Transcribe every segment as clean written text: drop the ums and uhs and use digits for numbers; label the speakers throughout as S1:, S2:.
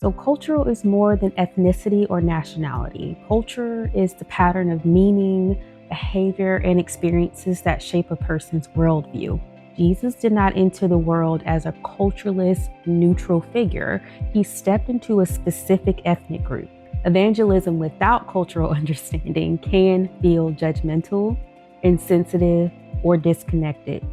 S1: So, cultural is more than ethnicity or nationality. Culture is the pattern of meaning, behavior, and experiences that shape a person's worldview. Jesus did not enter the world as a culturalist, neutral figure. He stepped into a specific ethnic group. Evangelism without cultural understanding can feel judgmental, insensitive, or disconnected.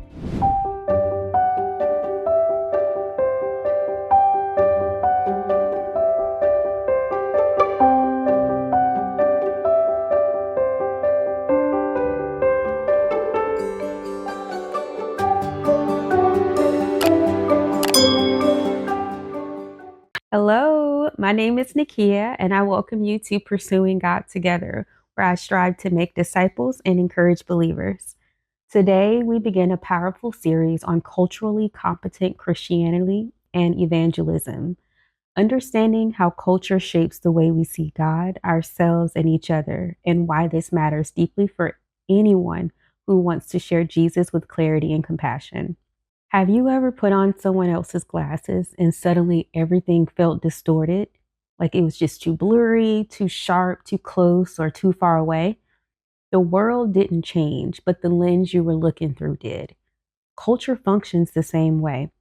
S1: Hello, my name is Nakia, and I welcome you to Pursuing God Together, where I strive to make disciples and encourage believers. Today, we begin a powerful series on culturally competent Christianity and evangelism, understanding how culture shapes the way we see God, ourselves, and each other, and why this matters deeply for anyone who wants to share Jesus with clarity and compassion. Have you ever put on someone else's glasses and suddenly everything felt distorted? Like it was just too blurry, too sharp, too close, or too far away? The world didn't change, but the lens you were looking through did. Culture functions the same way.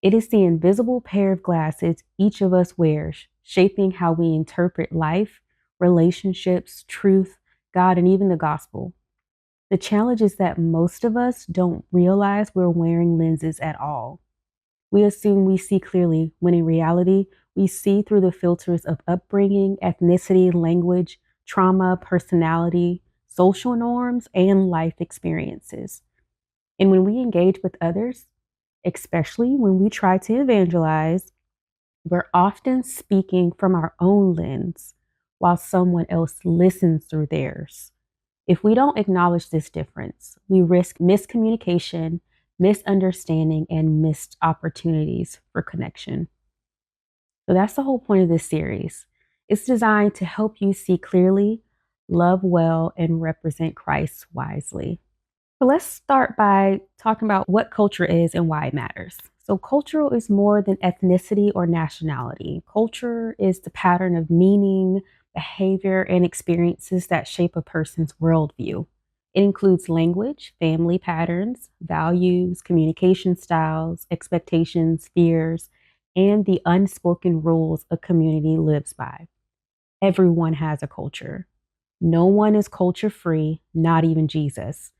S1: It is the invisible pair of glasses each of us wears, shaping how we interpret life, relationships, truth, God, and even the gospel. The challenge is that most of us don't realize we're wearing lenses at all. We assume we see clearly, when in reality, we see through the filters of upbringing, ethnicity, language, trauma, personality, social norms, and life experiences. And when we engage with others, especially when we try to evangelize, we're often speaking from our own lens while someone else listens through theirs. If we don't acknowledge this difference, we risk miscommunication, misunderstanding, and missed opportunities for connection. So that's the whole point of this series. It's designed to help you see clearly, love well, and represent Christ wisely. So let's start by talking about what culture is and why it matters. So, cultural is more than ethnicity or nationality. Culture is the pattern of meaning, behavior, and experiences that shape a person's worldview. It includes language, family patterns, values, communication styles, expectations, fears, and the unspoken rules a community lives by. Everyone has a culture. No one is culture free, not even Jesus.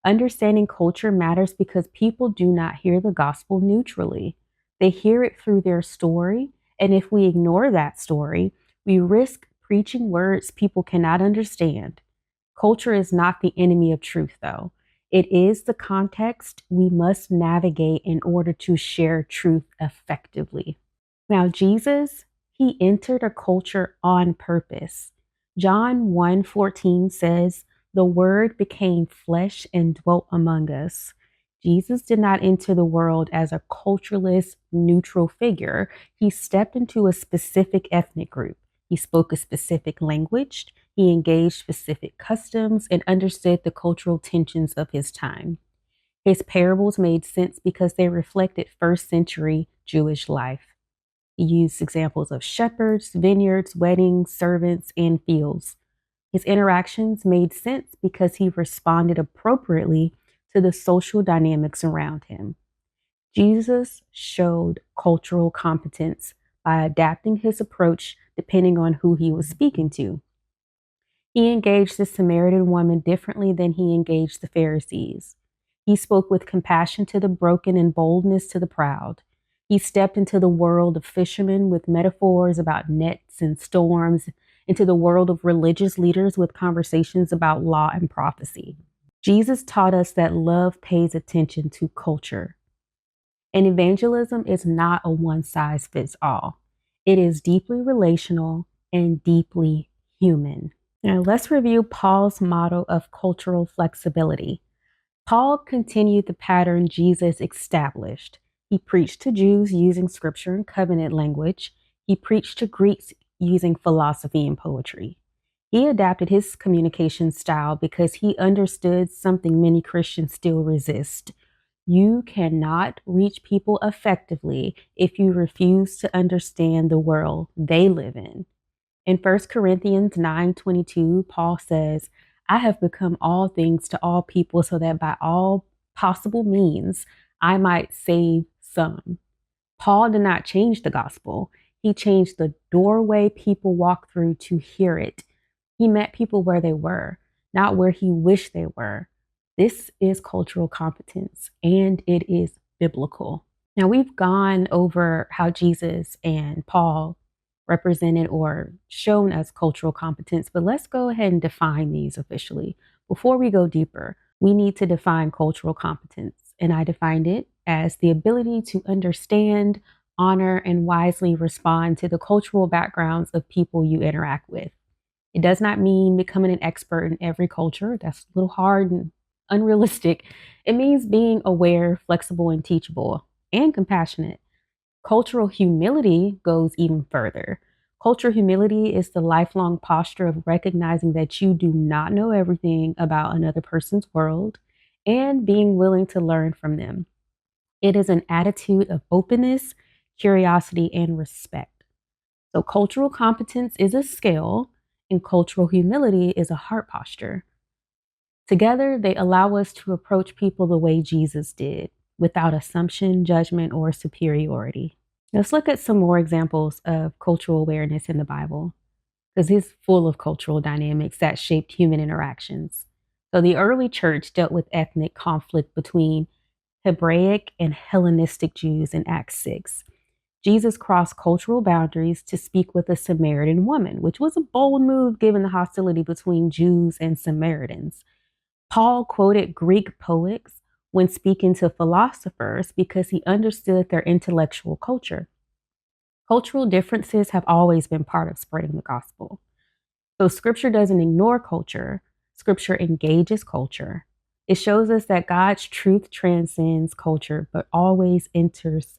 S1: Understanding culture matters because people do not hear the gospel neutrally. They hear it through their story, and if we ignore that story, we risk preaching words people cannot understand. Culture is not the enemy of truth, though. It is the context we must navigate in order to share truth effectively. Now, Jesus, he entered a culture on purpose. John 1:14 says, "The word became flesh and dwelt among us." Jesus did not enter the world as a culturalist, neutral figure. He stepped into a specific ethnic group. He spoke a specific language. He engaged specific customs and understood the cultural tensions of his time. His parables made sense because they reflected first century Jewish life. He used examples of shepherds, vineyards, weddings, servants, and fields. His interactions made sense because he responded appropriately to the social dynamics around him. Jesus showed cultural competence by adapting his approach depending on who he was speaking to. He engaged the Samaritan woman differently than he engaged the Pharisees. He spoke with compassion to the broken and boldness to the proud. He stepped into the world of fishermen with metaphors about nets and storms, into the world of religious leaders with conversations about law and prophecy. Jesus taught us that love pays attention to culture. And evangelism is not a one size fits all. It is deeply relational and deeply human. Now, let's review Paul's model of cultural flexibility. Paul continued the pattern Jesus established. He preached to Jews using scripture and covenant language. He preached to Greeks using philosophy and poetry. He adapted his communication style because he understood something many Christians still resist: You cannot reach people effectively if you refuse to understand the world they live in. In 1 Corinthians 9:22, Paul says, I have become all things to all people so that by all possible means I might save some. Paul did not change the gospel. He changed the doorway people walk through to hear it. He met people where they were, not where he wished they were. This is cultural competence, and it is biblical. Now, we've gone over how Jesus and Paul represented or shown us cultural competence, but let's go ahead and define these officially. Before we go deeper, we need to define cultural competence, and I defined it as the ability to understand, honor, and wisely respond to the cultural backgrounds of people you interact with. It does not mean becoming an expert in every culture. That's a little hard and unrealistic. It means being aware, flexible, and teachable, and compassionate. Cultural humility goes even further. Cultural humility is the lifelong posture of recognizing that you do not know everything about another person's world and being willing to learn from them. It is an attitude of openness, curiosity, and respect. So, cultural competence is a skill, and cultural humility is a heart posture. Together, they allow us to approach people the way Jesus did, without assumption, judgment, or superiority. Let's look at some more examples of cultural awareness in the Bible, because it's full of cultural dynamics that shaped human interactions. So, the early church dealt with ethnic conflict between Hebraic and Hellenistic Jews in Acts 6. Jesus crossed cultural boundaries to speak with a Samaritan woman, which was a bold move given the hostility between Jews and Samaritans. Paul quoted Greek poets when speaking to philosophers because he understood their intellectual culture. Cultural differences have always been part of spreading the gospel. So scripture doesn't ignore culture, scripture engages culture. It shows us that God's truth transcends culture, but always enters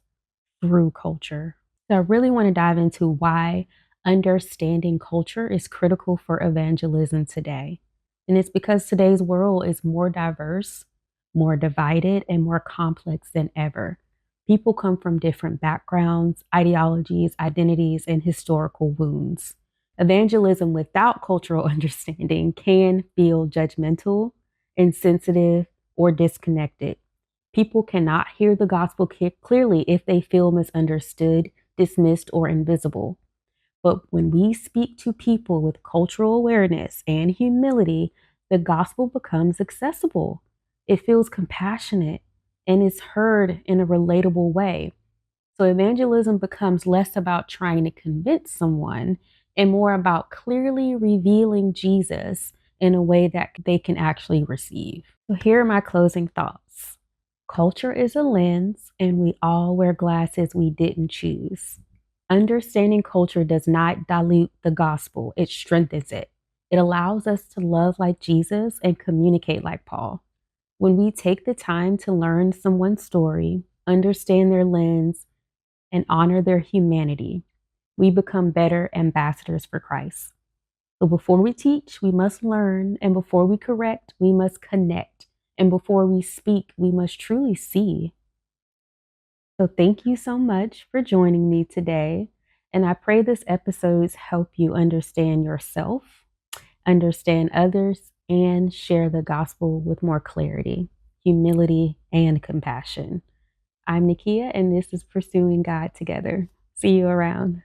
S1: through culture. So I really want to dive into why understanding culture is critical for evangelism today. And it's because today's world is more diverse, more divided, and more complex than ever. People come from different backgrounds, ideologies, identities, and historical wounds. Evangelism without cultural understanding can feel judgmental, insensitive, or disconnected. People cannot hear the gospel clearly if they feel misunderstood, dismissed, or invisible. But when we speak to people with cultural awareness and humility, the gospel becomes accessible. It feels compassionate and is heard in a relatable way. So evangelism becomes less about trying to convince someone and more about clearly revealing Jesus in a way that they can actually receive. So here are my closing thoughts. Culture is a lens, and we all wear glasses we didn't choose. Understanding culture does not dilute the gospel, it strengthens it. It allows us to love like Jesus and communicate like Paul. When we take the time to learn someone's story, understand their lens, and honor their humanity, we become better ambassadors for Christ. So before we teach, we must learn, and before we correct, we must connect, and before we speak, we must truly see. So thank you so much for joining me today, and I pray this episodes help you understand yourself, understand others, and share the gospel with more clarity, humility, and compassion. I'm Nakia, and this is Pursuing God Together. See you around.